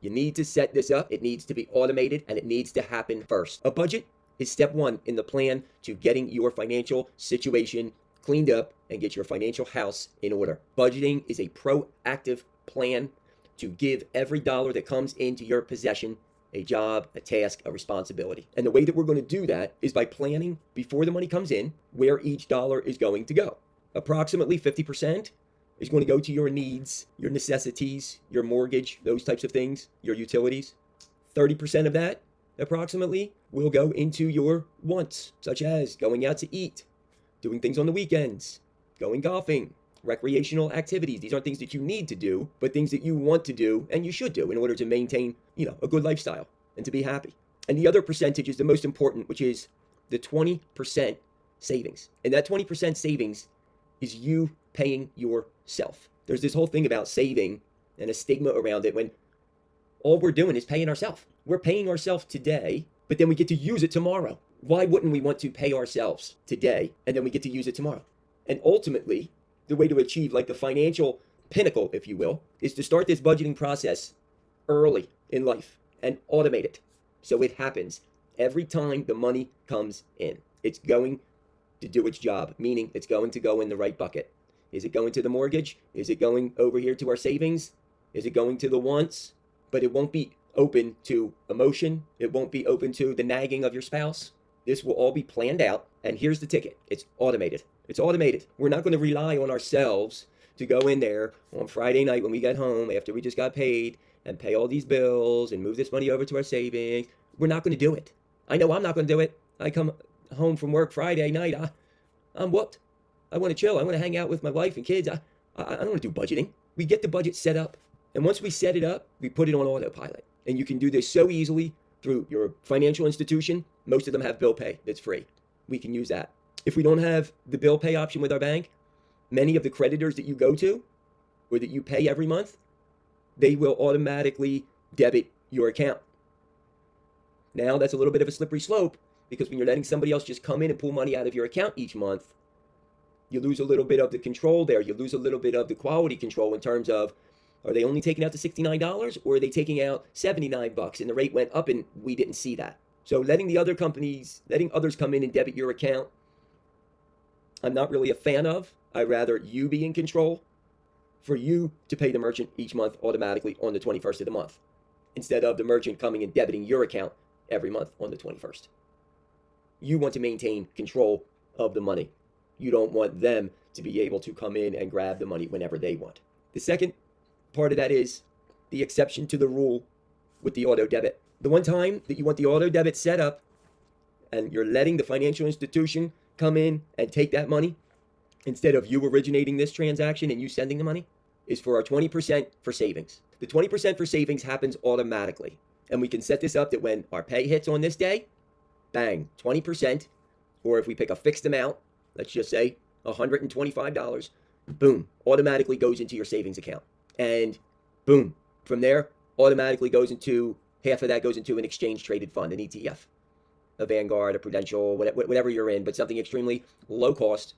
You need to set this up. It needs to be automated and it needs to happen first. A budget is step one in the plan to getting your financial situation cleaned up and get your financial house in order. Budgeting is a proactive plan to give every dollar that comes into your possession a job, a task, a responsibility. And the way that we're going to do that is by planning before the money comes in where each dollar is going to go. Approximately 50% is going to go to your needs, your necessities, your mortgage, those types of things, your utilities. 30% of that, approximately, will go into your wants, such as going out to eat, doing things on the weekends, going golfing, recreational activities. These aren't things that you need to do, but things that you want to do and you should do in order to maintain, a good lifestyle and to be happy. And the other percentage is the most important, which is the 20% savings. And that 20% savings is you paying yourself. There's this whole thing about saving and a stigma around it when all we're doing is paying ourselves. We're paying ourselves today, but then we get to use it tomorrow. Why wouldn't we want to pay ourselves today and then we get to use it tomorrow? And ultimately, the way to achieve like the financial pinnacle, if you will, is to start this budgeting process early in life and automate it so it happens every time the money comes in. It's going to do its job, meaning it's going to go in the right bucket. Is it going to the mortgage? Is it going over here to our savings? Is it going to the wants? But it won't be open to emotion. It won't be open to the nagging of your spouse. This will all be planned out. And here's the ticket. It's automated. It's automated. We're not going to rely on ourselves to go in there on Friday night when we get home after we just got paid and pay all these bills and move this money over to our savings. We're not going to do it. I know I'm not going to do it. I come home from work Friday night. I'm whooped. I want to chill. I want to hang out with my wife and kids. I don't want to do budgeting. We get the budget set up. And once we set it up, we put it on autopilot. And you can do this so easily through your financial institution. Most of them have bill pay that's free. We can use that. If we don't have the bill pay option with our bank, many of the creditors that you go to or that you pay every month, they will automatically debit your account. Now that's a little bit of a slippery slope because when you're letting somebody else just come in and pull money out of your account each month, you lose a little bit of the control there. You lose a little bit of the quality control in terms of, are they only taking out the $69 or are they taking out $79 and the rate went up and we didn't see that? So letting others come in and debit your account, I'm not really a fan of. I'd rather you be in control for you to pay the merchant each month automatically on the 21st of the month instead of the merchant coming and debiting your account every month on the 21st. You want to maintain control of the money. You don't want them to be able to come in and grab the money whenever they want. The second part of that is the exception to the rule with the auto debit. The one time that you want the auto debit set up and you're letting the financial institution come in and take that money instead of you originating this transaction and you sending the money is for our 20% for savings. The 20% for savings happens automatically. And we can set this up that when our pay hits on this day, bang, 20%, or if we pick a fixed amount, let's just say $125, boom, automatically goes into your savings account. And boom, from there, automatically goes into, half of that goes into an exchange traded fund, an ETF, a Vanguard, a Prudential, whatever you're in, but something extremely low cost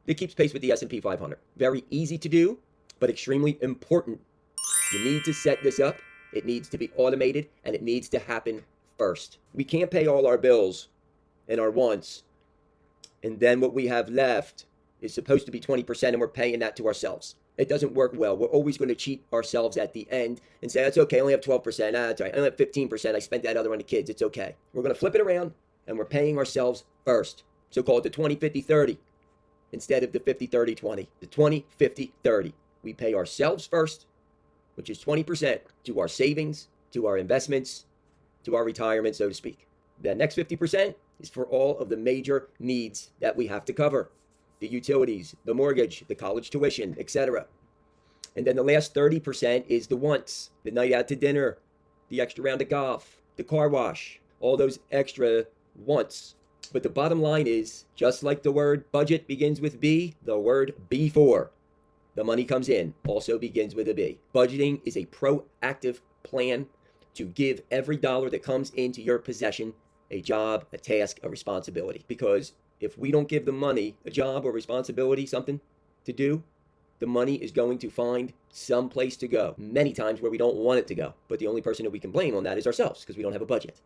that keeps pace with the S&P 500. Very easy to do, but extremely important. You need to set this up. It needs to be automated, and it needs to happen first. We can't pay all our bills and our wants, and then what we have left is supposed to be 20%, and we're paying that to ourselves. It doesn't work well. We're always going to cheat ourselves at the end and say, that's okay, I only have 12%. That's right, I only have 15%. I spent that other on the kids. It's okay. We're going to flip it around, and we're paying ourselves first. So call it the 20-50-30 instead of the 50-30-20. The 20-50-30. We pay ourselves first, which is 20% to our savings, to our investments, to our retirement, so to speak. The next 50% is for all of the major needs that we have to cover. The utilities, the mortgage, the college tuition, etc. And then the last 30% is the wants, the night out to dinner, the extra round of golf, the car wash, all those extra wants. But the bottom line is, just like the word budget begins with B, the word before the money comes in also begins with a B. Budgeting is a proactive plan to give every dollar that comes into your possession a job, a task, a responsibility. Because if we don't give the money a job or responsibility, something to do, the money is going to find some place to go, many times where we don't want it to go. But the only person that we can blame on that is ourselves because we don't have a budget.